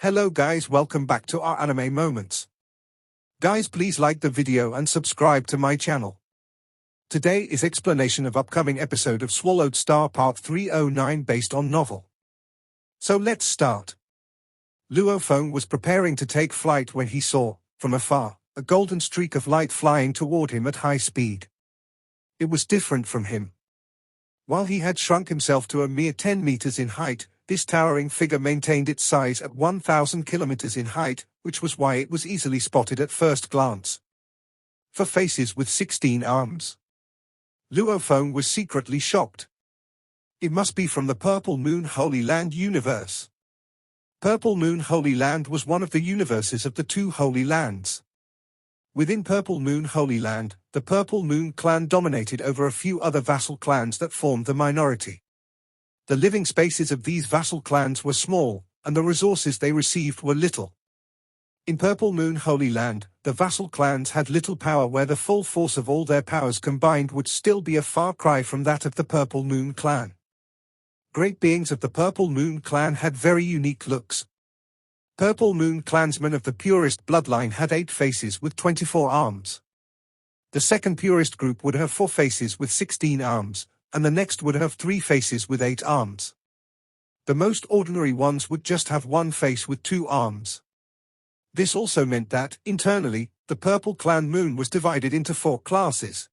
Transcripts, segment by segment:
Hello guys, welcome back to our anime moments. Guys, please like the video and subscribe to my channel. Today is explanation of upcoming episode of Swallowed Star Part 309 based on novel. So let's start. Luo Feng was preparing to take flight when he saw, from afar, a golden streak of light flying toward him at high speed. It was different from him. While he had shrunk himself to a mere 10 meters in height, this towering figure maintained its size at 1,000 kilometers in height, which was why it was easily spotted at first glance. For faces with 16 arms. Luo Feng was secretly shocked. It must be from the Purple Moon Holy Land universe. Purple Moon Holy Land was one of the universes of the two Holy Lands. Within Purple Moon Holy Land, the Purple Moon clan dominated over a few other vassal clans that formed the minority. The living spaces of these vassal clans were small, and the resources they received were little. In Purple Moon Holy Land, the vassal clans had little power, where the full force of all their powers combined would still be a far cry from that of the Purple Moon clan. Great beings of the Purple Moon clan had very unique looks. Purple Moon clansmen of the purest bloodline had 8 faces with 24 arms. The second purest group would have 4 faces with 16 arms, and the next would have 3 faces with 8 arms. The most ordinary ones would just have 1 face with 2 arms. This also meant that, internally, the Purple Clan Moon was divided into 4 classes.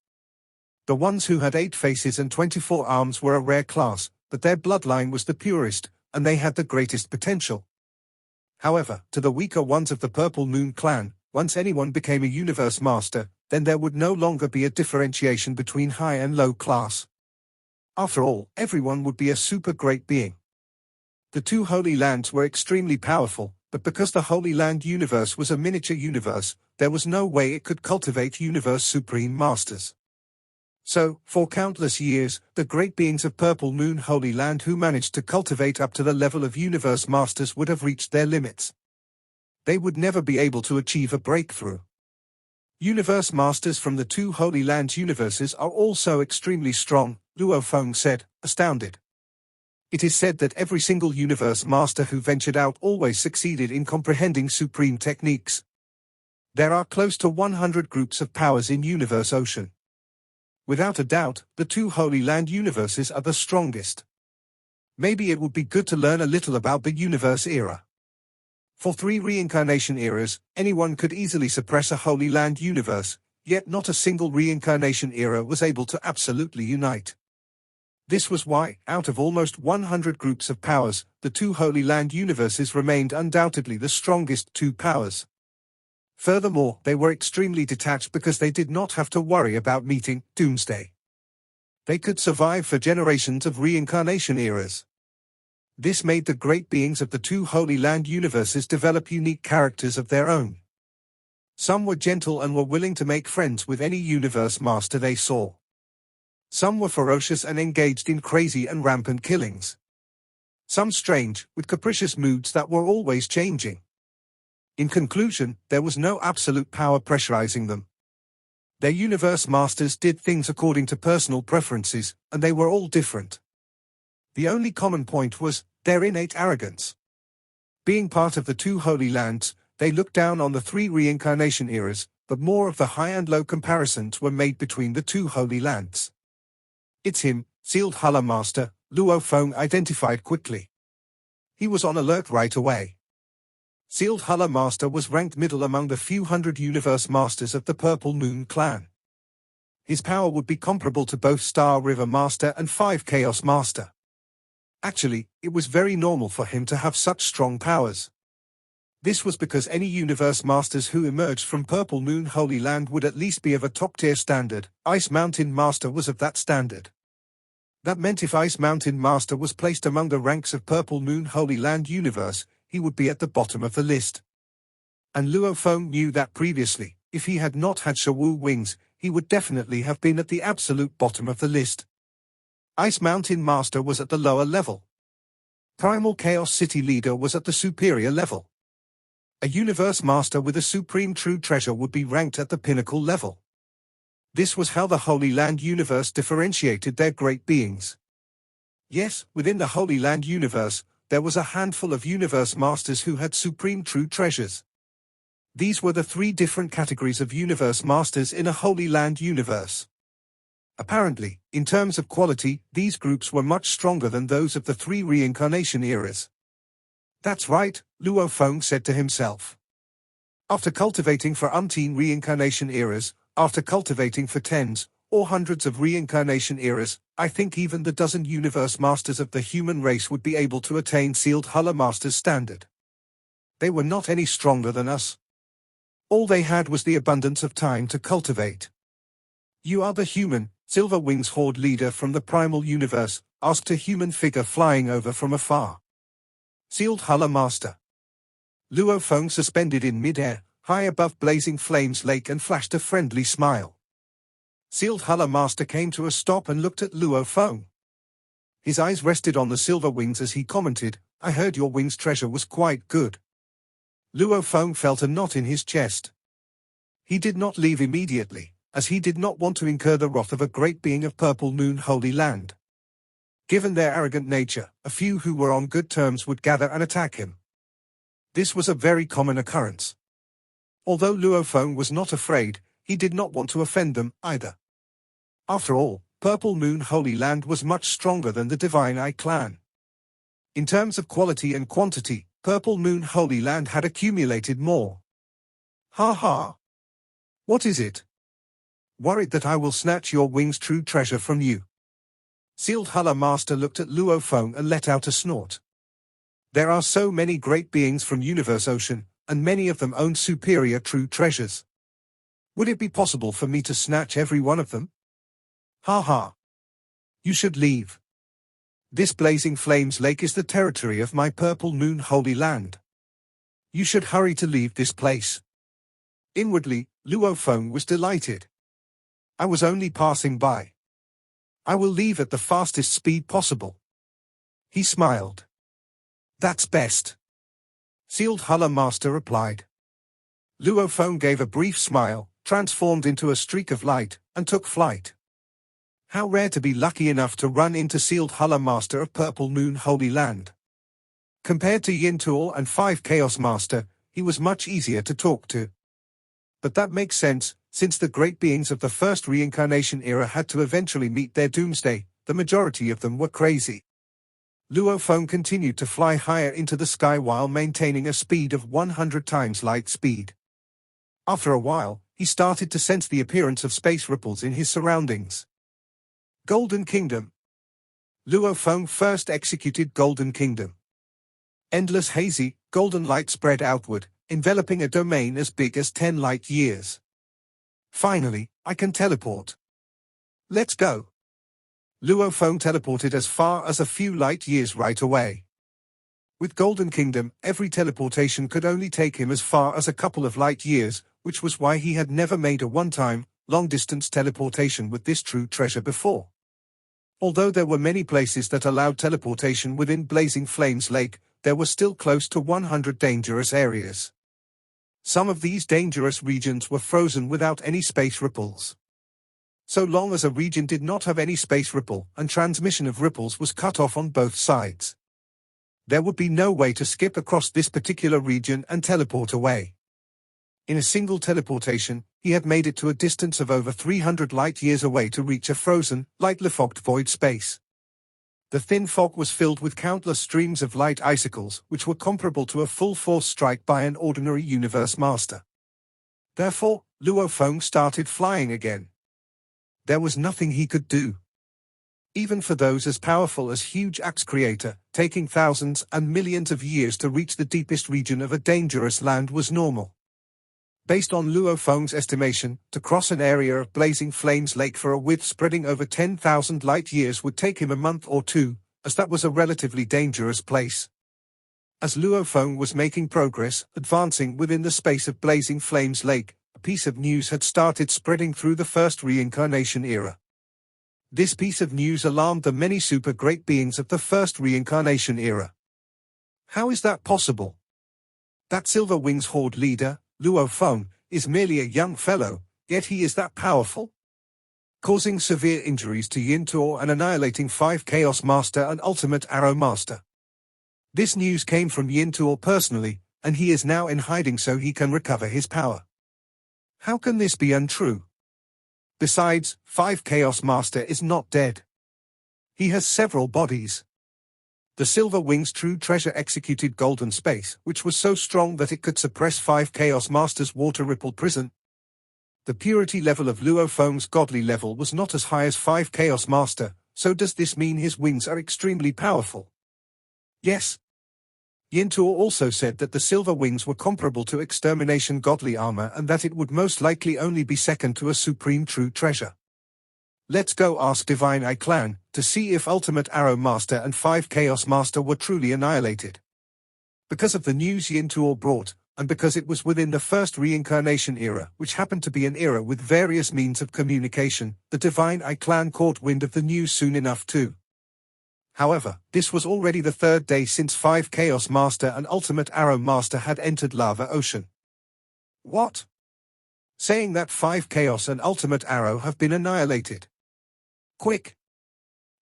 The ones who had 8 faces and 24 arms were a rare class, but their bloodline was the purest, and they had the greatest potential. However, to the weaker ones of the Purple Moon clan, once anyone became a universe master, then there would no longer be a differentiation between high and low class. After all, everyone would be a super great being. The two Holy Lands were extremely powerful, but because the Holy Land universe was a miniature universe, there was no way it could cultivate universe supreme masters. So, for countless years, the great beings of Purple Moon Holy Land who managed to cultivate up to the level of universe masters would have reached their limits. They would never be able to achieve a breakthrough. Universe masters from the two Holy Lands universes are also extremely strong, Luo Feng said, astounded. It is said that every single universe master who ventured out always succeeded in comprehending supreme techniques. There are close to 100 groups of powers in Universe Ocean. Without a doubt, the two Holy Land universes are the strongest. Maybe it would be good to learn a little about the universe era. For 3 reincarnation eras, anyone could easily suppress a Holy Land universe, yet not a single reincarnation era was able to absolutely unite. This was why, out of almost 100 groups of powers, the two Holy Land universes remained undoubtedly the strongest 2 powers. Furthermore, they were extremely detached because they did not have to worry about meeting doomsday. They could survive for generations of reincarnation eras. This made the great beings of the two Holy Land universes develop unique characters of their own. Some were gentle and were willing to make friends with any universe master they saw. Some were ferocious and engaged in crazy and rampant killings. Some strange, with capricious moods that were always changing. In conclusion, there was no absolute power pressurizing them. Their universe masters did things according to personal preferences, and they were all different. The only common point was their innate arrogance. Being part of the two Holy Lands, they looked down on the 3 reincarnation eras, but more of the high and low comparisons were made between the two Holy Lands. It's him, Sealed Hala Master, Luo Feng identified quickly. He was on alert right away. Sealed Hala Master was ranked middle among the few hundred universe masters of the Purple Moon clan. His power would be comparable to both Star River Master and 5 Chaos Master. Actually, it was very normal for him to have such strong powers. This was because any universe masters who emerged from Purple Moon Holy Land would at least be of a top-tier standard. Ice Mountain Master was of that standard. That meant if Ice Mountain Master was placed among the ranks of Purple Moon Holy Land universe, he would be at the bottom of the list. And Luo Feng knew that previously. If he had not had Shawu wings, he would definitely have been at the absolute bottom of the list. Ice Mountain Master was at the lower level. Primal Chaos City Leader was at the superior level. A Universe Master with a Supreme True Treasure would be ranked at the pinnacle level. This was how the Holy Land universe differentiated their great beings. Yes, within the Holy Land universe, there was a handful of universe masters who had supreme true treasures. These were the three different categories of universe masters in a Holy Land universe. Apparently, in terms of quality, these groups were much stronger than those of the three reincarnation eras. That's right, Luo Feng said to himself. After cultivating for umpteen reincarnation eras, after cultivating for tens or hundreds of reincarnation eras, I think even the dozen universe masters of the human race would be able to attain Sealed Hala Master's standard. They were not any stronger than us. All they had was the abundance of time to cultivate. You are the human, Silver Wings Horde leader from the primal universe, asked a human figure flying over from afar. Sealed Hala Master. Luo Feng suspended in mid-air, high above Blazing Flames Lake and flashed a friendly smile. Sealed Hala Master came to a stop and looked at Luo Feng. His eyes rested on the silver wings as he commented, I heard your wings treasure was quite good. Luo Feng felt a knot in his chest. He did not leave immediately, as he did not want to incur the wrath of a great being of Purple Moon Holy Land. Given their arrogant nature, a few who were on good terms would gather and attack him. This was a very common occurrence. Although Luo Feng was not afraid, he did not want to offend them, either. After all, Purple Moon Holy Land was much stronger than the Divine Eye clan. In terms of quality and quantity, Purple Moon Holy Land had accumulated more. Ha ha! What is it? Worried that I will snatch your wings' true treasure from you. Sealed Hala Master looked at Luo Feng and let out a snort. There are so many great beings from Universe Ocean, and many of them own superior true treasures. Would it be possible for me to snatch every one of them? Ha ha. You should leave. This Blazing Flames Lake is the territory of my Purple Moon Holy Land. You should hurry to leave this place. Inwardly, Luo Feng was delighted. I was only passing by. I will leave at the fastest speed possible. He smiled. That's best. Sealed Hala Master replied. Luo Feng gave a brief smile, transformed into a streak of light, and took flight. How rare to be lucky enough to run into Sealed Hala Master of Purple Moon Holy Land. Compared to Yin Tuol and 5 Chaos Master, he was much easier to talk to. But that makes sense, since the great beings of the first reincarnation era had to eventually meet their doomsday, the majority of them were crazy. Luo Feng continued to fly higher into the sky while maintaining a speed of 100 times light speed. After a while, he started to sense the appearance of space ripples in his surroundings. Golden Kingdom. Luo Feng first executed Golden Kingdom. Endless hazy, golden light spread outward, enveloping a domain as big as 10 light years. Finally, I can teleport. Let's go. Luo Feng teleported as far as a few light years right away. With Golden Kingdom, every teleportation could only take him as far as a couple of light years, which was why he had never made a one-time, long-distance teleportation with this true treasure before. Although there were many places that allowed teleportation within Blazing Flames Lake, there were still close to 100 dangerous areas. Some of these dangerous regions were frozen without any space ripples. So long as a region did not have any space ripple and transmission of ripples was cut off on both sides, there would be no way to skip across this particular region and teleport away. In a single teleportation, he had made it to a distance of over 300 light-years away to reach a frozen, lightly fogged void space. The thin fog was filled with countless streams of light icicles, which were comparable to a full-force strike by an ordinary universe master. Therefore, Luo Feng started flying again. There was nothing he could do. Even for those as powerful as huge axe creator, taking thousands and millions of years to reach the deepest region of a dangerous land was normal. Based on Luo Feng's estimation, to cross an area of Blazing Flames Lake for a width spreading over 10,000 light-years would take him a month or two, as that was a relatively dangerous place. As Luo Feng was making progress, advancing within the space of Blazing Flames Lake, a piece of news had started spreading through the first reincarnation era. This piece of news alarmed the many super great beings of the first reincarnation era. How is that possible? That Silver Wings Horde leader, Luo Feng, is merely a young fellow, yet he is that powerful? Causing severe injuries to Yin Tuo and annihilating 5 Chaos Master and Ultimate Arrow Master. This news came from Yintuo personally, and he is now in hiding so he can recover his power. How can this be untrue? Besides, 5 Chaos Master is not dead. He has several bodies. The Silver Wing's true treasure executed golden space, which was so strong that it could suppress 5 Chaos Master's water ripple prison. The purity level of Luo Feng's godly level was not as high as 5 Chaos Master, so does this mean his wings are extremely powerful? Yes. Yintuo also said that the Silver Wings were comparable to Extermination godly armor and that it would most likely only be second to a supreme true treasure. Let's go ask Divine Eye Clan to see if Ultimate Arrow Master and 5 Chaos Master were truly annihilated. Because of the news Yintuo brought, and because it was within the first reincarnation era, which happened to be an era with various means of communication, the Divine Eye Clan caught wind of the news soon enough too. However, this was already the third day since 5 Chaos Master and Ultimate Arrow Master had entered Lava Ocean. What? Saying that 5 Chaos and Ultimate Arrow have been annihilated. Quick!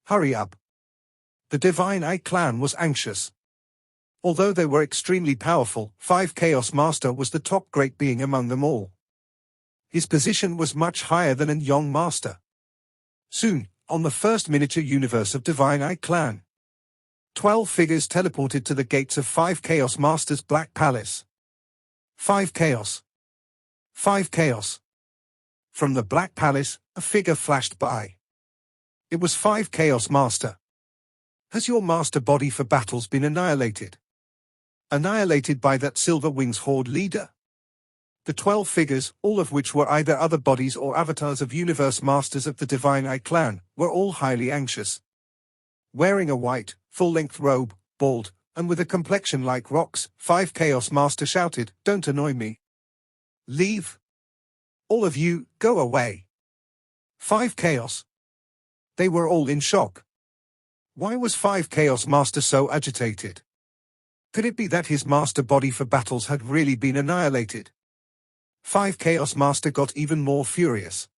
Hurry up! The Divine Eye Clan was anxious. Although they were extremely powerful, 5 Chaos Master was the top great being among them all. His position was much higher than an Young Master. Soon, on the first miniature universe of Divine Eye Clan, 12 figures teleported to the gates of 5 Chaos Master's Black Palace. 5 Chaos. 5 Chaos. From the Black Palace, a figure flashed by. It was 5 Chaos Master. Has your master body for battles been annihilated? Annihilated by that Silver Wings Horde leader? The 12 figures, all of which were either other bodies or avatars of universe masters of the Divine Eye Clan, were all highly anxious. Wearing a white, full-length robe, bald, and with a complexion like rocks, 5 Chaos Master shouted, "Don't annoy me. Leave. All of you, go away." 5 Chaos. They were all in shock. Why was 5 Chaos Master so agitated? Could it be that his master body for battles had really been annihilated? 5 Chaos Master got even more furious.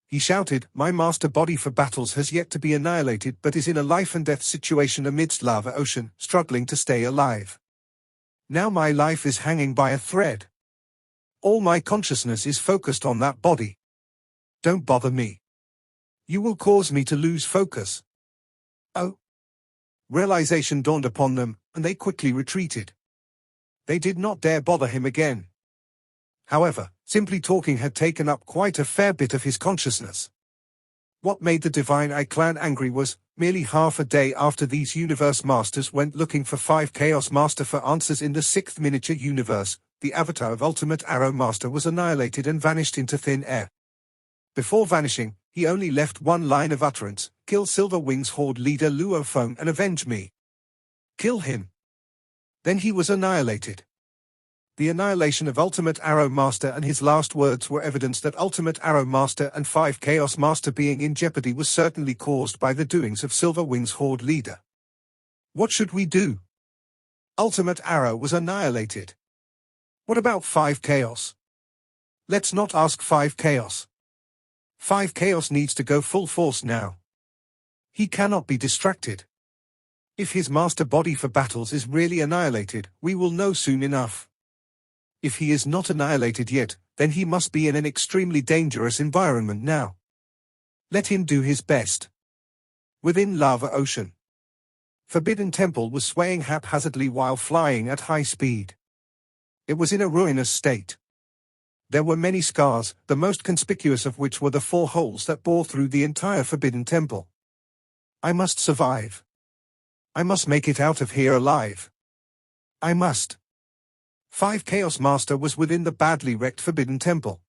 He shouted, "My master body for battles has yet to be annihilated but is in a life-and-death situation amidst Lava Ocean, struggling to stay alive. Now my life is hanging by a thread. All my consciousness is focused on that body. Don't bother me. You will cause me to lose focus." Oh. Realization dawned upon them, and they quickly retreated. They did not dare bother him again. However, simply talking had taken up quite a fair bit of his consciousness. What made the Divine Eye Clan angry was, merely half a day after these universe masters went looking for 5 Chaos Master for answers in the 6th miniature universe, the avatar of Ultimate Arrow Master was annihilated and vanished into thin air. Before vanishing, he only left one line of utterance: "Kill Silver Wings Horde leader Luo Feng and avenge me. Kill him." Then he was annihilated. The annihilation of Ultimate Arrow Master and his last words were evidence that Ultimate Arrow Master and 5 Chaos Master being in jeopardy was certainly caused by the doings of Silver Wings Horde leader. What should we do? Ultimate Arrow was annihilated. What about 5 Chaos? Let's not ask 5 Chaos. 5 Chaos needs to go full force now. He cannot be distracted. If his master body for battles is really annihilated, we will know soon enough. If he is not annihilated yet, then he must be in an extremely dangerous environment now. Let him do his best. Within Lava Ocean, Forbidden Temple was swaying haphazardly while flying at high speed. It was in a ruinous state. There were many scars, the most conspicuous of which were the 4 holes that bore through the entire Forbidden Temple. I must survive. I must make it out of here alive. I must. 5 Chaos Master was within the badly wrecked Forbidden Temple.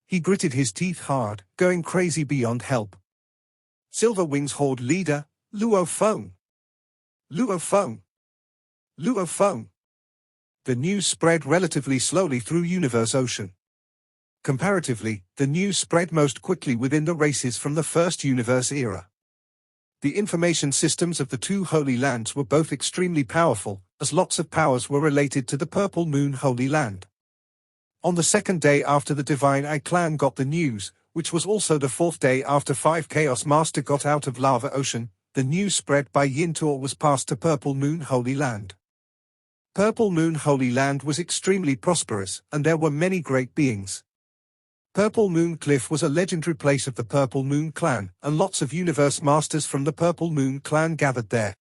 He gritted his teeth hard, going crazy beyond help. Silver Wings Horde leader, Luo Feng. Luo Feng. Luo Feng. The news spread relatively slowly through Universe Ocean. Comparatively, the news spread most quickly within the races from the First Universe era. The information systems of the 2 Holy Lands were both extremely powerful, as lots of powers were related to the Purple Moon Holy Land. On the 2nd day after the Divine Eye Clan got the news, which was also the 4th day after 5 Chaos Master got out of Lava Ocean, The news spread by Yintor was passed to Purple Moon Holy Land. Purple Moon Holy Land was extremely prosperous, and there were many great beings. Purple Moon Cliff was a legendary place of the Purple Moon clan, and lots of universe masters from the Purple Moon clan gathered there.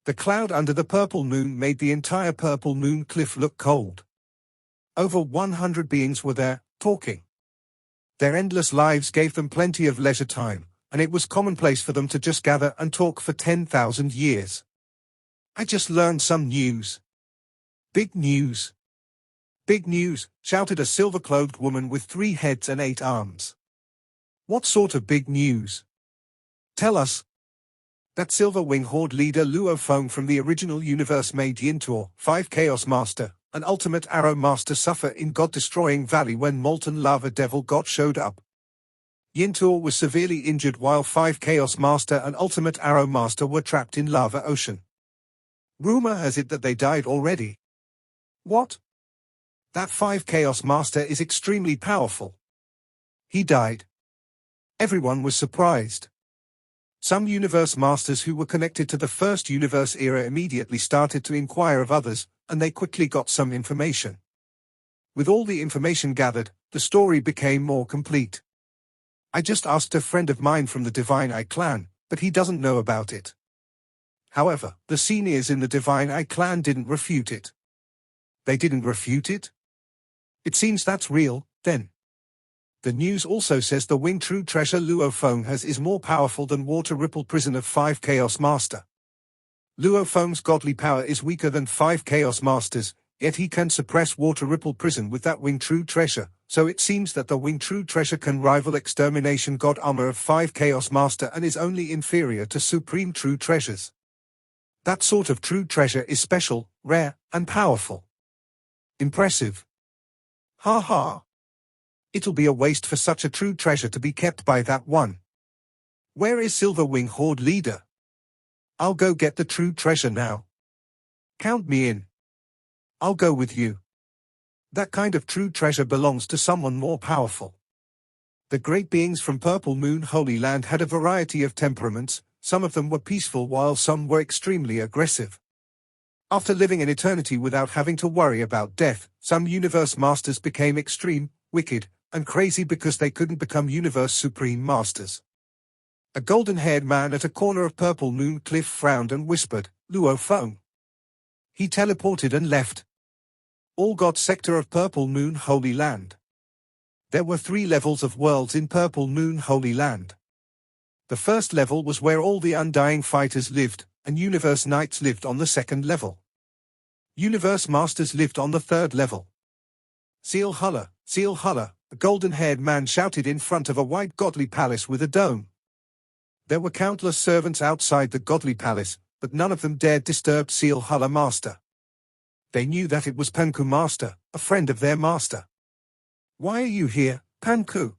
The cloud under the Purple Moon made the entire Purple Moon Cliff look cold. Over 100 beings were there, talking. Their endless lives gave them plenty of leisure time, and it was commonplace for them to just gather and talk for 10,000 years. I just learned some news. Big news. Big news, shouted a silver-clothed woman with 3 heads and 8 arms. What sort of big news? Tell us. That Silver Wing Horde leader Luo Feng from the original universe made Yintor, 5 Chaos Master, and Ultimate Arrow Master suffer in God-destroying valley when Molten Lava Devil God showed up. Yintor was severely injured while 5 Chaos Master and Ultimate Arrow Master were trapped in Lava Ocean. Rumor has it that they died already. What? That 5 Chaos Master is extremely powerful. He died. Everyone was surprised. Some universe masters who were connected to the first universe era immediately started to inquire of others, and they quickly got some information. With all the information gathered, the story became more complete. I just asked a friend of mine from the Divine Eye clan, but he doesn't know about it. However, the seniors in the Divine Eye clan didn't refute it. They didn't refute it? It seems that's real, then. The news also says the Wing True Treasure Luo Feng has is more powerful than Water Ripple Prison of 5 Chaos Master. Luo Feng's godly power is weaker than 5 Chaos Masters, yet he can suppress Water Ripple Prison with that Wing True Treasure, so it seems that the Wing True Treasure can rival Extermination God Armor of 5 Chaos Master and is only inferior to Supreme True Treasures. That sort of true treasure is special, rare, and powerful. Impressive. Ha ha. It'll be a waste for such a true treasure to be kept by that one. Where is Silver Wing Horde leader? I'll go get the true treasure now. Count me in. I'll go with you. That kind of true treasure belongs to someone more powerful. The great beings from Purple Moon Holy Land had a variety of temperaments, some of them were peaceful while some were extremely aggressive. After living an eternity without having to worry about death, some universe masters became extreme, wicked, and crazy because they couldn't become universe supreme masters. A golden-haired man at a corner of Purple Moon Cliff frowned and whispered, Luo Feng. He teleported and left. All got sector of Purple Moon Holy Land. There were 3 levels of worlds in Purple Moon Holy Land. The first level was where all the undying fighters lived, and universe knights lived on the 2nd level. Universe masters lived on the 3rd level. Sealed Hala, Sealed Hala, a golden-haired man shouted in front of a white godly palace with a dome. There were countless servants outside the godly palace, but none of them dared disturb Sealed Hala master. They knew that it was Panku master, a friend of their master. Why are you here, Panku?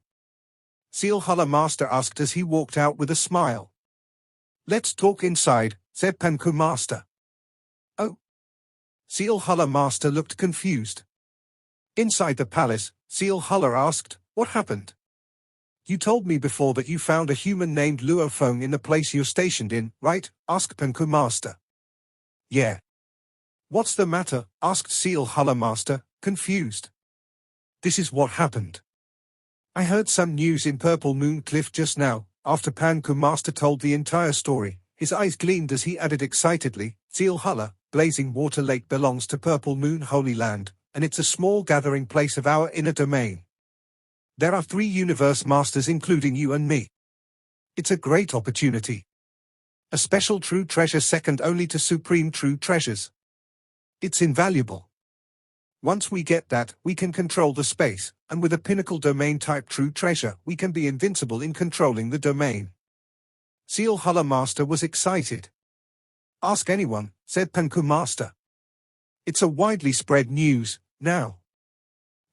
Sealed Hala master asked as he walked out with a smile. Let's talk inside, said Panku master. Oh. Sealed Hala master looked confused. Inside the palace, Sealed Hala asked, what happened? You told me before that you found a human named Luo Feng in the place you're stationed in, right? Asked Panku master. Yeah. What's the matter? Asked Sealed Hala master, confused. This is what happened. I heard some news in Purple Moon Cliff just now. After Panku master told the entire story, his eyes gleamed as he added excitedly, Sealed Hala, Blazing Water Lake belongs to Purple Moon Holy Land, and it's a small gathering place of our inner domain. There are 3 universe masters including you and me. It's a great opportunity. A special true treasure second only to supreme true treasures. It's invaluable. Once we get that, we can control the space, and with a pinnacle domain type true treasure, we can be invincible in controlling the domain. Sealed Hala master was excited. Ask anyone, said Panku master. It's a widely spread news, now.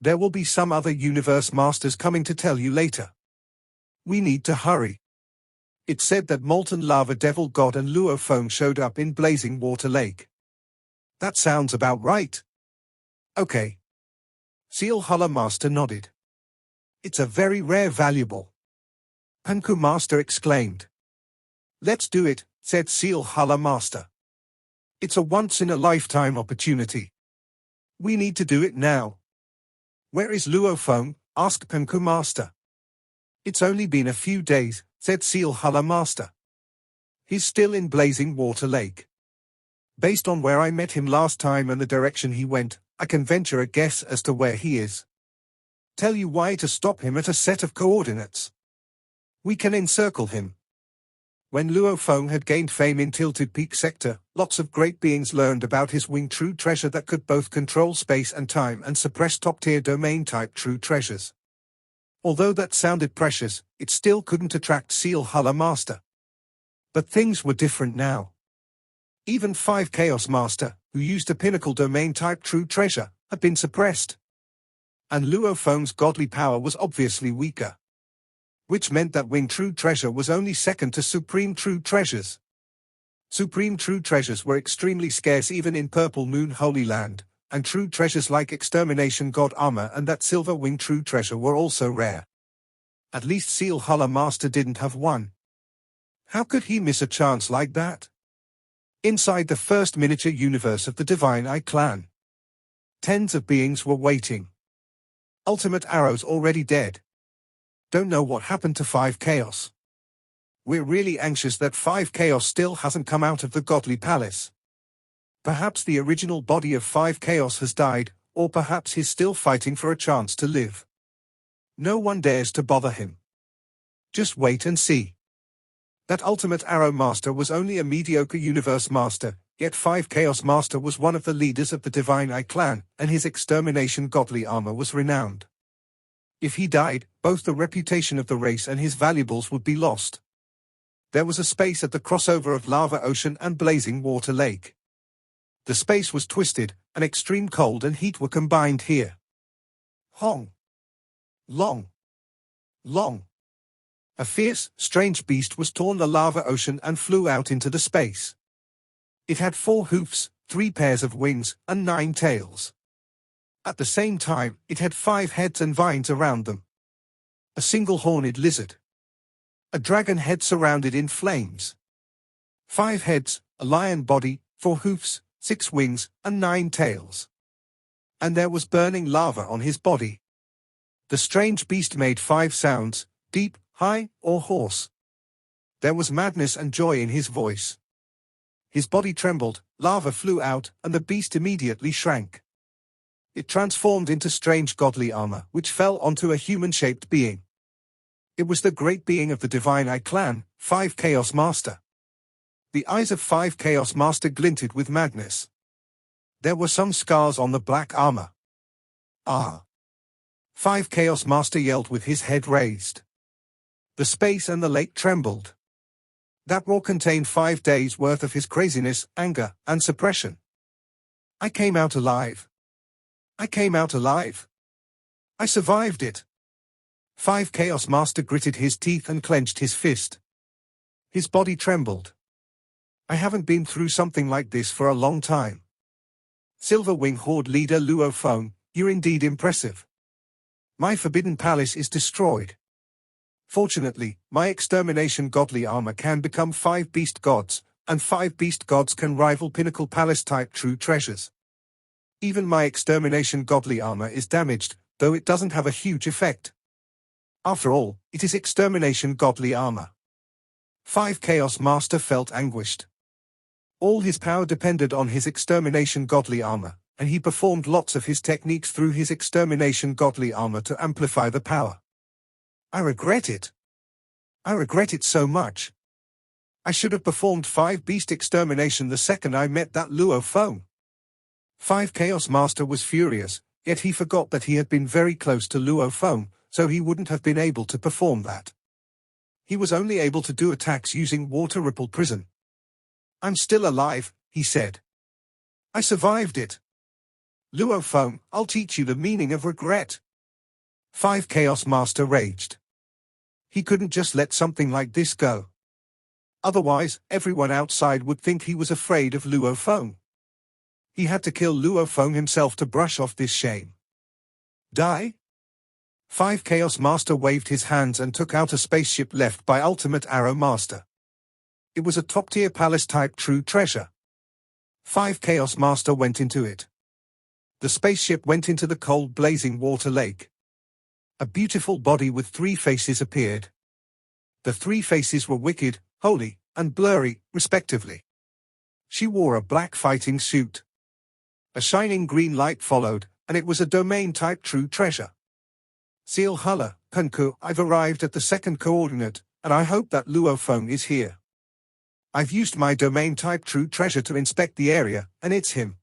There will be some other universe masters coming to tell you later. We need to hurry. It's said that Molten Lava Devil God and Luo Feng showed up in Blazing Water Lake. That sounds about right. Okay. Sealed Hala master nodded. It's a very rare valuable. Panku master exclaimed. Let's do it, said Sealed Hala Master. It's a once-in-a-lifetime opportunity. We need to do it now. Where is Luo Feng? Asked Penku Master. It's only been a few days, said Sealed Hala Master. He's still in Blazing Water Lake. Based on where I met him last time and the direction he went, I can venture a guess as to where he is. Tell you why to stop him at a set of coordinates. We can encircle him. When Luo Feng had gained fame in Tilted Peak Sector, lots of great beings learned about his winged true treasure that could both control space and time and suppress top-tier domain-type true treasures. Although that sounded precious, it still couldn't attract Sealed Hala Master. But things were different now. Even 5 Chaos Master, who used a pinnacle domain-type true treasure, had been suppressed. And Luo Feng's godly power was obviously weaker. Which meant that winged true treasure was only second to supreme true treasures. Supreme true treasures were extremely scarce even in Purple Moon Holy Land, and true treasures like Extermination God Armor and that silver winged true treasure were also rare. At least Sealed Hala Master didn't have one. How could he miss a chance like that? Inside the first miniature universe of the Divine Eye clan, tens of beings were waiting. Ultimate Arrow's already dead. Don't know what happened to 5 Chaos. We're really anxious that 5 Chaos still hasn't come out of the Godly Palace. Perhaps the original body of 5 Chaos has died, or perhaps he's still fighting for a chance to live. No one dares to bother him. Just wait and see. That Ultimate Arrow Master was only a mediocre Universe Master, yet 5 Chaos Master was one of the leaders of the Divine Eye clan, and his Extermination Godly Armor was renowned. If he died, both the reputation of the race and his valuables would be lost. There was a space at the crossover of Lava Ocean and Blazing Water Lake. The space was twisted, and extreme cold and heat were combined here. Hong. Long. Long. A fierce, strange beast was torn the Lava Ocean and flew out into the space. It had 4 hoofs, 3 pairs of wings, and 9 tails. At the same time, it had 5 heads and vines around them. A single horned lizard. A dragon head surrounded in flames. 5 heads, a lion body, 4 hoofs, 6 wings, and 9 tails. And there was burning lava on his body. The strange beast made 5 sounds, deep, high, or hoarse. There was madness and joy in his voice. His body trembled, lava flew out, and the beast immediately shrank. It transformed into strange godly armor, which fell onto a human-shaped being. It was the great being of the Divine Eye clan, 5 Chaos Master. The eyes of 5 Chaos Master glinted with madness. There were some scars on the black armor. Ah! 5 Chaos Master yelled with his head raised. The space and the lake trembled. That roar contained 5 days' worth of his craziness, anger, and suppression. I came out alive. I came out alive. I survived it. 5 Chaos Master gritted his teeth and clenched his fist. His body trembled. I haven't been through something like this for a long time. Silver Wing Horde leader Luo Feng, you're indeed impressive. My Forbidden Palace is destroyed. Fortunately, my Extermination Godly Armor can become 5 Beast Gods, and 5 Beast Gods can rival Pinnacle Palace-type true treasures. Even my Extermination Godly Armor is damaged, though it doesn't have a huge effect. After all, it is Extermination Godly Armor. 5 Chaos Master felt anguished. All his power depended on his Extermination Godly Armor, and he performed lots of his techniques through his Extermination Godly Armor to amplify the power. I regret it. I regret it so much. I should have performed 5 Beast Extermination the second I met that Luo Feng. 5 Chaos Master was furious, yet he forgot that he had been very close to Luo Feng, so he wouldn't have been able to perform that. He was only able to do attacks using Water Ripple Prison. I'm still alive, he said. I survived it. Luo Feng, I'll teach you the meaning of regret. 5 Chaos Master raged. He couldn't just let something like this go. Otherwise, everyone outside would think he was afraid of Luo Feng. He had to kill Luo Feng himself to brush off this shame. Die? 5 Chaos Master waved his hands and took out a spaceship left by Ultimate Arrow Master. It was a top-tier palace-type true treasure. 5 Chaos Master went into it. The spaceship went into the cold blazing water lake. A beautiful body with 3 faces appeared. The 3 faces were wicked, holy, and blurry, respectively. She wore a black fighting suit. A shining green light followed, and it was a domain-type true treasure. Sealed Hala, Punku, I've arrived at the second coordinate, and I hope that Luofeng is here. I've used my domain-type true treasure to inspect the area, and it's him.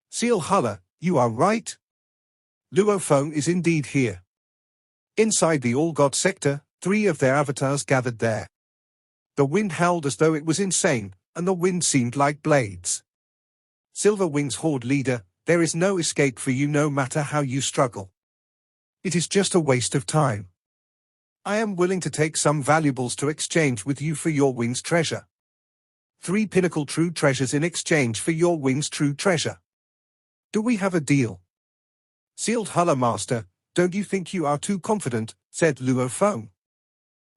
Sealed Hala, you are right. Luofeng is indeed here. Inside the All-God sector, 3 of their avatars gathered there. The wind howled as though it was insane, and the wind seemed like blades. Silver Wings Horde leader, there is no escape for you no matter how you struggle. It is just a waste of time. I am willing to take some valuables to exchange with you for your wings treasure. 3 pinnacle true treasures in exchange for your wings true treasure. Do we have a deal? Sealed Hala Master, don't you think you are too confident, said Luofeng.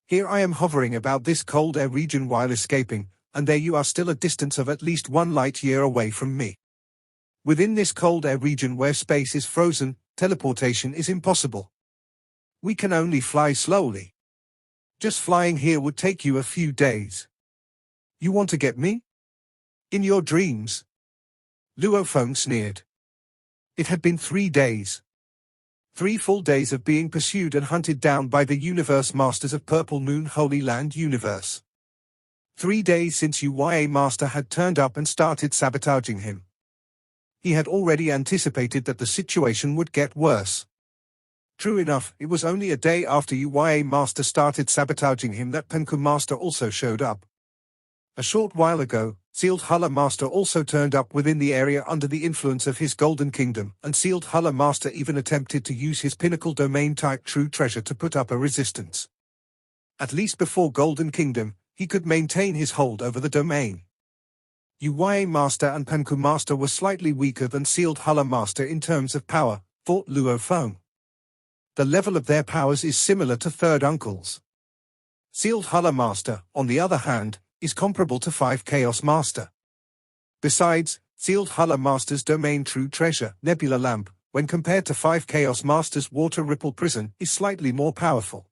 Here I am hovering about this cold air region while escaping, and there you are still a distance of at least 1 light year away from me. Within this cold air region where space is frozen, teleportation is impossible. We can only fly slowly. Just flying here would take you a few days. You want to get me? In your dreams? Luofeng sneered. It had been 3 days. 3 full days of being pursued and hunted down by the Universe Masters of Purple Moon Holy Land Universe. 3 days since UYA Master had turned up and started sabotaging him. He had already anticipated that the situation would get worse. True enough, it was only a day after UYA Master started sabotaging him that Penku Master also showed up. A short while ago, Sealed Hala Master also turned up within the area under the influence of his Golden Kingdom, and Sealed Hala Master even attempted to use his pinnacle domain-type true treasure to put up a resistance. At least before Golden Kingdom, he could maintain his hold over the domain. UYA Master and Penku Master were slightly weaker than Sealed Hala Master in terms of power, thought Luofeng. The level of their powers is similar to Third Uncle's. Sealed Hala Master, on the other hand, is comparable to 5 Chaos Master. Besides, Sealed Hala Master's domain true treasure, Nebula Lamp, when compared to 5 Chaos Master's Water Ripple Prison, is slightly more powerful.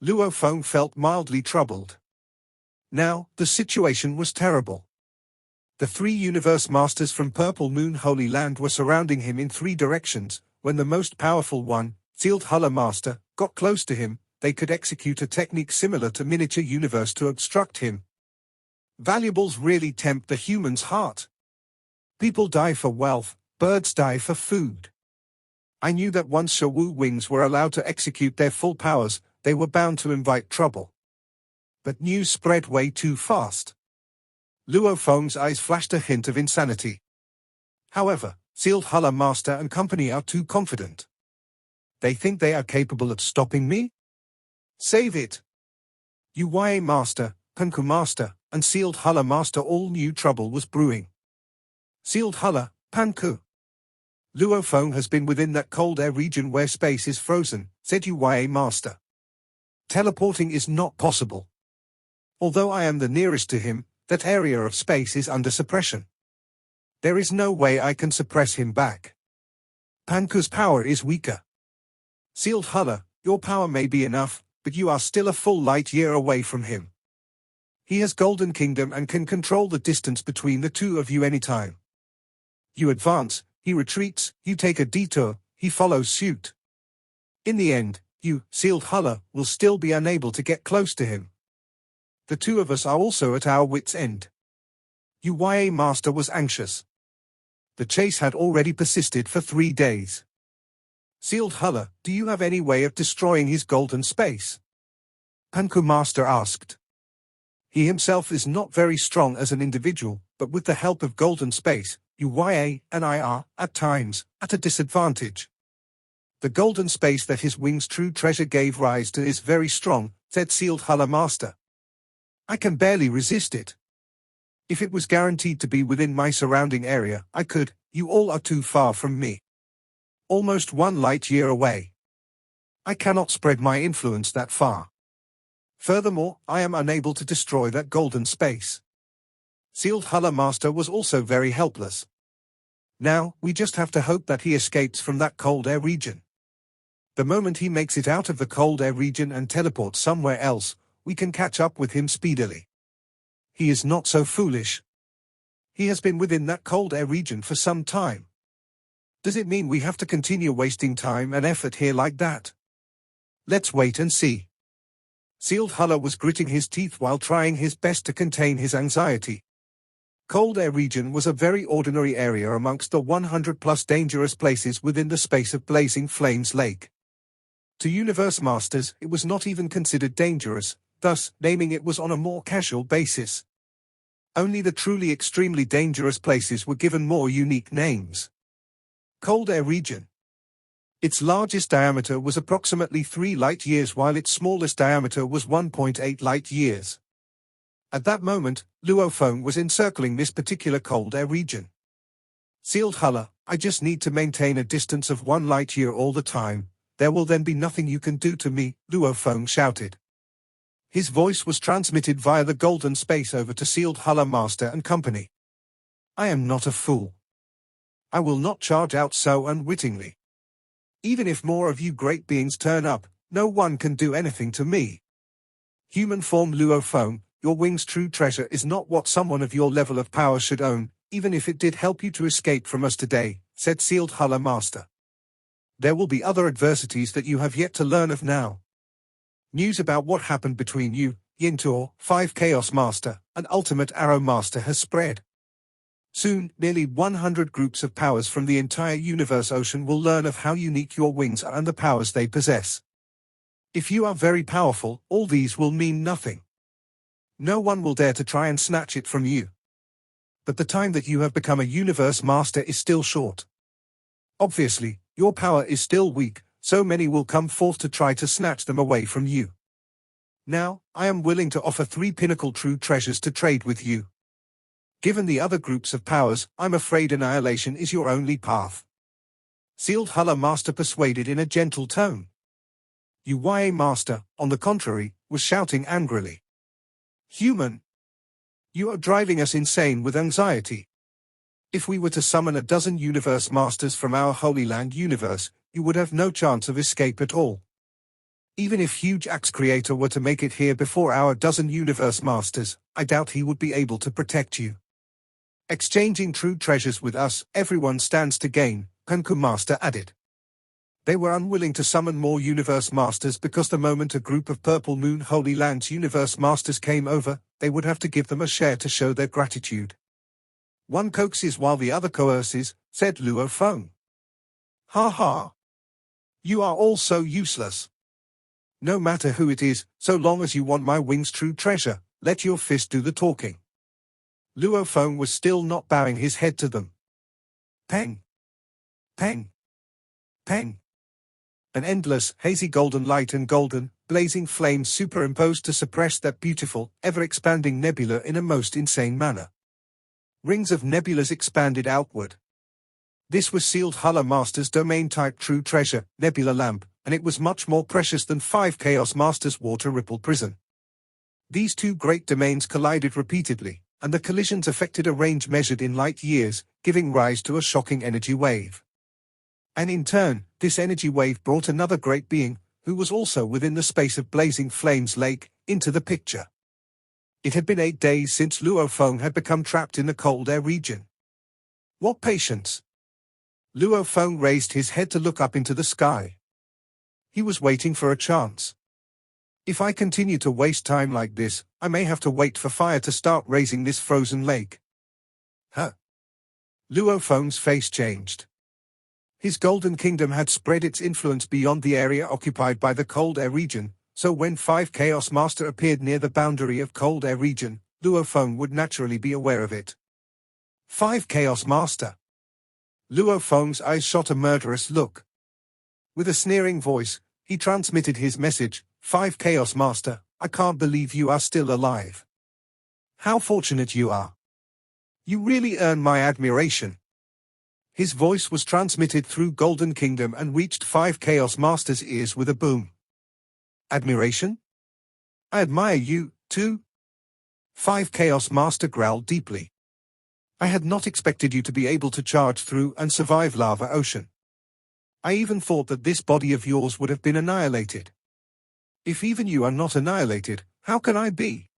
Luofeng felt mildly troubled. Now, the situation was terrible. The 3 Universe Masters from Purple Moon Holy Land were surrounding him in 3 directions. When the most powerful one, Sealed Hala Master, got close to him, they could execute a technique similar to Miniature Universe to obstruct him. Valuables really tempt the human's heart. People die for wealth, birds die for food. I knew that once Shawu Wings were allowed to execute their full powers, they were bound to invite trouble. But news spread way too fast. Luofeng's eyes flashed a hint of insanity. However, Sealed Hala Master and company are too confident. They think they are capable of stopping me? Save it! UYA Master, Penku Master, and Sealed Hala Master all knew trouble was brewing. Sealed Hala, Penku. Luofeng has been within that cold air region where space is frozen, said UYA Master. Teleporting is not possible. Although I am the nearest to him, that area of space is under suppression. There is no way I can suppress him back. Penku's power is weaker. Sealed Hala, your power may be enough, but you are still a full light year away from him. He has Golden Kingdom and can control the distance between the 2 of you anytime. You advance, he retreats, you take a detour, he follows suit. In the end, you, Sealed Hala, will still be unable to get close to him. The 2 of us are also at our wits' end. UYA Master was anxious. The chase had already persisted for 3 days. Sealed Hala, do you have any way of destroying his golden space? Penku Master asked. He himself is not very strong as an individual, but with the help of golden space, UYA and I are, at times, at a disadvantage. The golden space that his wings true treasure gave rise to is very strong, said Sealed Hala Master. I can barely resist it. If it was guaranteed to be within my surrounding area, I could. You all are too far from me. Almost 1 light year away. I cannot spread my influence that far. Furthermore, I am unable to destroy that golden space. Sealed Hala Master was also very helpless. Now, we just have to hope that he escapes from that cold air region. The moment he makes it out of the cold air region and teleports somewhere else, we can catch up with him speedily. He is not so foolish. He has been within that cold air region for some time. Does it mean we have to continue wasting time and effort here like that? Let's wait and see. Sealed Hala was gritting his teeth while trying his best to contain his anxiety. Cold air region was a very ordinary area amongst the 100+ dangerous places within the space of Blazing Flames Lake. To Universe Masters, it was not even considered dangerous, thus, naming it was on a more casual basis. Only the truly extremely dangerous places were given more unique names. Cold air region. Its largest diameter was approximately 3 light-years while its smallest diameter was 1.8 light-years. At that moment, Luophone was encircling this particular cold air region. Sealed Hala, I just need to maintain a distance of 1 light-year all the time. There will then be nothing you can do to me, Luophone shouted. His voice was transmitted via the golden space over to Sealed Hala Master and company. I am not a fool. I will not charge out so unwittingly. Even if more of you great beings turn up, no one can do anything to me. Human form Luophone, your wing's true treasure is not what someone of your level of power should own, even if it did help you to escape from us today, said Sealed Hala Master. There will be other adversities that you have yet to learn of now. News about what happened between you, Yintor, 5 Chaos Master, and Ultimate Arrow Master has spread. Soon, nearly 100 groups of powers from the entire universe ocean will learn of how unique your wings are and the powers they possess. If you are very powerful, all these will mean nothing. No one will dare to try and snatch it from you. But the time that you have become a universe master is still short. Obviously, your power is still weak, so many will come forth to try to snatch them away from you. Now, I am willing to offer 3 pinnacle true treasures to trade with you. Given the other groups of powers, I'm afraid annihilation is your only path. Sealed Hala Master persuaded in a gentle tone. YA Master, on the contrary, was shouting angrily. Human! You are driving us insane with anxiety. If we were to summon a dozen universe masters from our Holy Land universe, you would have no chance of escape at all. Even if Huge Axe Creator were to make it here before our dozen universe masters, I doubt he would be able to protect you. Exchanging true treasures with us, everyone stands to gain, Kunku Master added. They were unwilling to summon more universe masters because the moment a group of Purple Moon Holy Lands universe masters came over, they would have to give them a share to show their gratitude. One coaxes while the other coerces, said Luophone. Ha ha! You are all so useless. No matter who it is, so long as you want my wing's true treasure, let your fist do the talking. Luophone was still not bowing his head to them. Peng! Peng! Peng! An endless, hazy golden light and golden, blazing flames superimposed to suppress that beautiful, ever-expanding nebula in a most insane manner. Rings of nebulas expanded outward. This was Sealed Hala Master's domain-type true treasure, Nebula Lamp, and it was much more precious than 5 Chaos Masters' Water Ripple Prison. These two great domains collided repeatedly, and the collisions affected a range measured in light years, giving rise to a shocking energy wave. And in turn, this energy wave brought another great being, who was also within the space of Blazing Flames Lake, into the picture. It had been 8 days since Luophone had become trapped in the cold air region. What patience! Luophone raised his head to look up into the sky. He was waiting for a chance. If I continue to waste time like this, I may have to wait for fire to start raising this frozen lake. Huh? Luophone's face changed. His golden kingdom had spread its influence beyond the area occupied by the cold air region, so when 5 Chaos Master appeared near the boundary of cold air region, Luophone would naturally be aware of it. 5 Chaos Master! Luophone's eyes shot a murderous look. With a sneering voice, he transmitted his message, 5 Chaos Master, I can't believe you are still alive. How fortunate you are. You really earn my admiration. His voice was transmitted through Golden Kingdom and reached 5 Chaos Master's ears with a boom. Admiration? I admire you, too. 5 Chaos Master growled deeply. I had not expected you to be able to charge through and survive Lava Ocean. I even thought that this body of yours would have been annihilated. If even you are not annihilated, how can I be?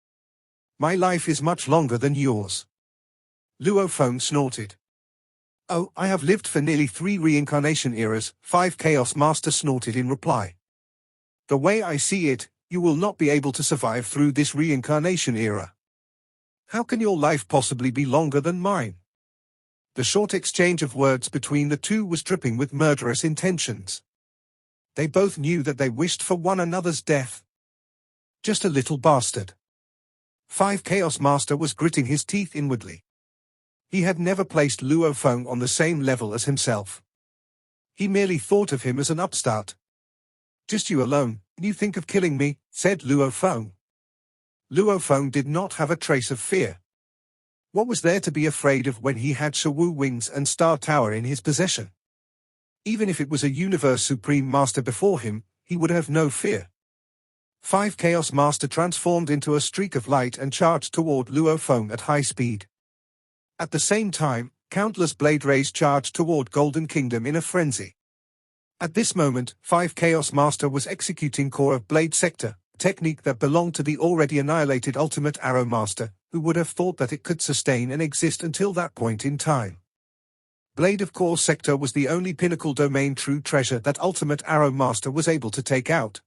My life is much longer than yours. Luo Feng snorted. Oh, I have lived for nearly 3 reincarnation eras, 5 Chaos Master snorted in reply. The way I see it, you will not be able to survive through this reincarnation era. How can your life possibly be longer than mine? The short exchange of words between the two was dripping with murderous intentions. They both knew that they wished for one another's death. Just a little bastard. 5 Chaos Master was gritting his teeth inwardly. He had never placed Luo Feng on the same level as himself. He merely thought of him as an upstart. Just you alone, you think of killing me, said Luo Feng. Luo Feng did not have a trace of fear. What was there to be afraid of when he had Shawu Wings and Star Tower in his possession? Even if it was a Universe Supreme Master before him, he would have no fear. 5 Chaos Master transformed into a streak of light and charged toward Luo Feng at high speed. At the same time, countless blade rays charged toward Golden Kingdom in a frenzy. At this moment, 5 Chaos Master was executing Core of Blade Sector, technique that belonged to the already annihilated Ultimate Arrow Master, who would have thought that it could sustain and exist until that point in time. Blade of Core Sector was the only pinnacle domain true treasure that Ultimate Arrow Master was able to take out.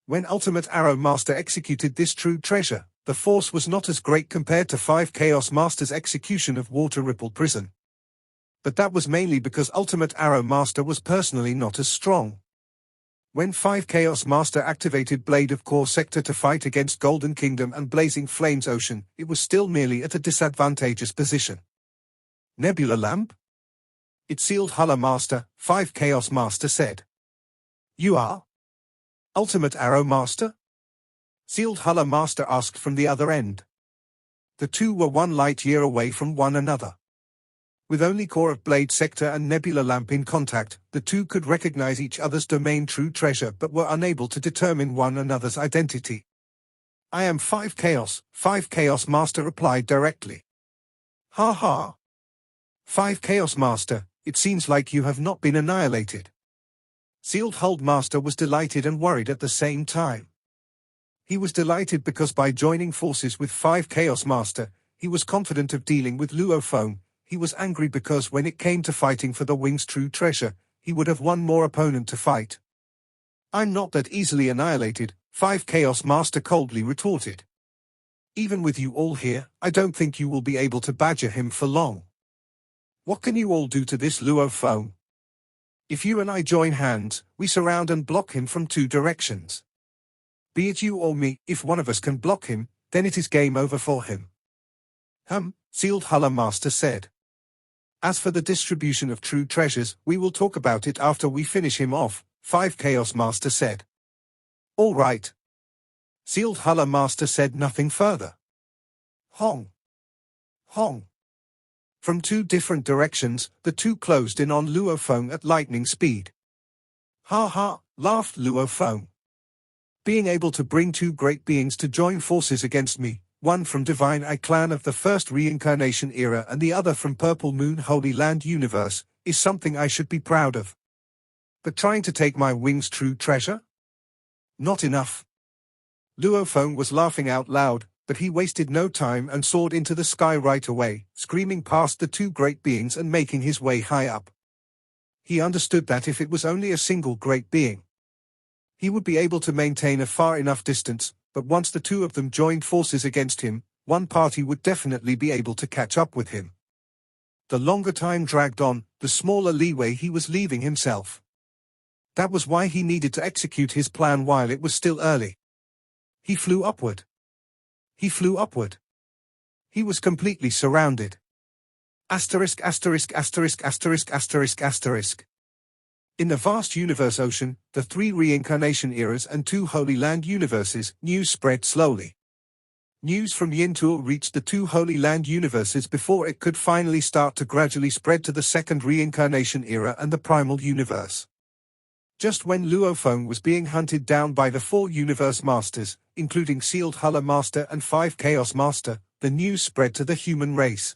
When Ultimate Arrow Master executed this true treasure, the force was not as great compared to 5 Chaos Master's execution of Water Ripple Prison. But that was mainly because Ultimate Arrow Master was personally not as strong. When 5 Chaos Master activated Blade of Core Sector to fight against Golden Kingdom and Blazing Flames Ocean, it was still merely at a disadvantageous position. Nebula Lamp? It's Sealed Hala Master, 5 Chaos Master said. You are? Ultimate Arrow Master? Sealed Hala Master asked from the other end. The two were 1 light year away from one another. With only Core of Blade Sector and Nebula Lamp in contact, the two could recognize each other's domain true treasure but were unable to determine one another's identity. I am 5 Chaos Master replied directly. Ha ha. 5 Chaos Master, it seems like you have not been annihilated. Sealed Hold Master was delighted and worried at the same time. He was delighted because by joining forces with 5 Chaos Master, he was confident of dealing with Luo Feng. He was angry because when it came to fighting for the Wing's true treasure, he would have one more opponent to fight. I'm not that easily annihilated, 5 Chaos Master coldly retorted. Even with you all here, I don't think you will be able to badger him for long. What can you all do to this Luo Feng? If you and I join hands, we surround and block him from 2 directions. Be it you or me, if one of us can block him, then it is game over for him. Sealed Hala Master said. As for the distribution of true treasures, we will talk about it after we finish him off, 5 Chaos Master said. All right. Sealed Hala Master said nothing further. Hong. Hong. From 2 different directions, the two closed in on Luo Feng at lightning speed. Ha ha, laughed Luo Feng. Being able to bring 2 great beings to join forces against me, one from Divine Eye Clan of the first reincarnation era and the other from Purple Moon Holy Land Universe, is something I should be proud of. But trying to take my Wing's true treasure? Not enough. Luo Feng was laughing out loud, but he wasted no time and soared into the sky right away, screaming past the 2 great beings and making his way high up. He understood that if it was only a single great being, he would be able to maintain a far enough distance, but once the 2 of them joined forces against him, one party would definitely be able to catch up with him. The longer time dragged on, the smaller leeway he was leaving himself. That was why he needed to execute his plan while it was still early. He flew upward. He flew upward. He was completely surrounded. Asterisk. In the vast universe ocean, the 3 reincarnation eras and 2 Holy Land universes, news spread slowly. News from Yintul reached the 2 Holy Land universes before it could finally start to gradually spread to the 2nd reincarnation era and the primal universe. Just when Luophone was being hunted down by the 4 Universe Masters, including Sealed Hala Master and 5 Chaos Master, the news spread to the human race.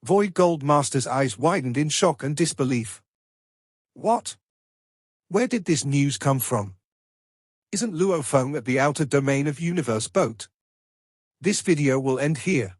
Void Gold Master's eyes widened in shock and disbelief. What? Where did this news come from? Isn't Luophone at the outer domain of Universe Boat? This video will end here.